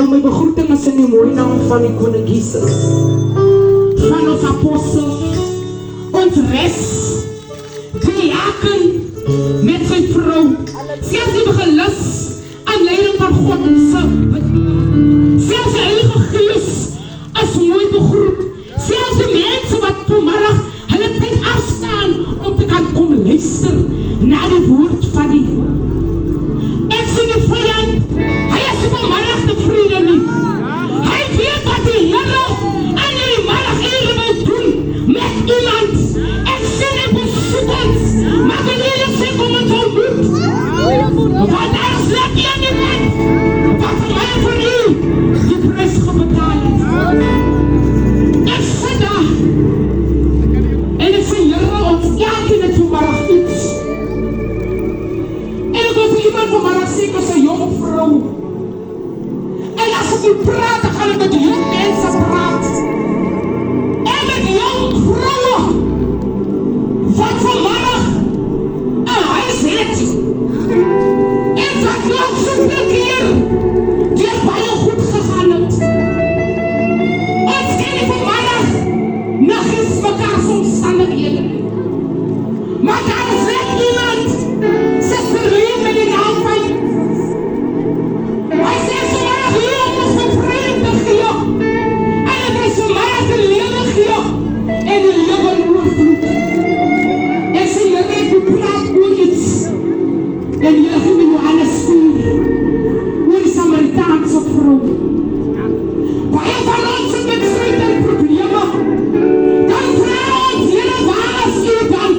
my begroeting is in die mooi naam van die Koning Jesus, van ons apostel, ons res, die diaken met sy vrou, selfs die gelus aan leiding van God se, selfs die Heilige Gees is mooi begroet, selfs die mense wat vanmiddag hulle tyd afstaan om te kan kom luister na die woord van die Here. Ek sien die vyand, hy is vanmiddag tevrede nie. Hy weet wat die Here aan die middag wil doen met iemand. Ek sien die besoek ons, maar wanneer jy sê kom ons ontmoet, want daar is net een iemand wat vir my en vir u die prys gebetaal het. Ek sê daar, en ek sê Here, ons elkeen het vanmiddag iets. En ek wil vir iemand vanmiddag sê, ek is 'n jong vrou. En as ek nie praat, dan gaan ek met jong mense praat. En met jong vroue, wat vanmiddag een huis het. En wat nog soveel keer deur baie goed gegaan het. Ons ken nie vanmiddag nog eens mekaar se omstandighede nie. Maar daar is net iemand, Suster Lee met die naam van hy sê vanmiddag hier om ons bevrijding te gee. En het is vanmiddag die lewe gee. En die lewe oorvloed. En sê Here, ek praat oor iets. En Here gee my Johannes 4 oor die Samaritaanse vrou. Baie van ons het met vrede en probleme. Dan vra ons, Here, waar is u dan?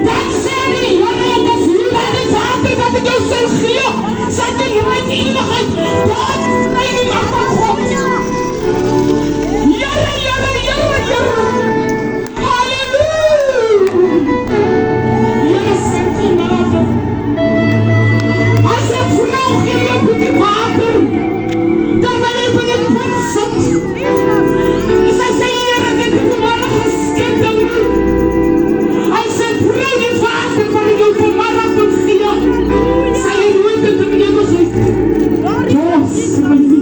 Dan sê die Here, ek is hier by die water wat ek jou sal gee. Sal die nooit eenigheid. Dat bly die mag van God. Here, Here, Here, Here. Halleluja. Here, sê vanmiddag. As ek vrou gee jou op die water, dan wil ek by die put sit. Sy sê, Here, ek het vanmiddag geskenk aan u. Hy sê, vrou die water wat ek jou vanmiddag wil gee. Sy nooit in die ewigheid. Yes,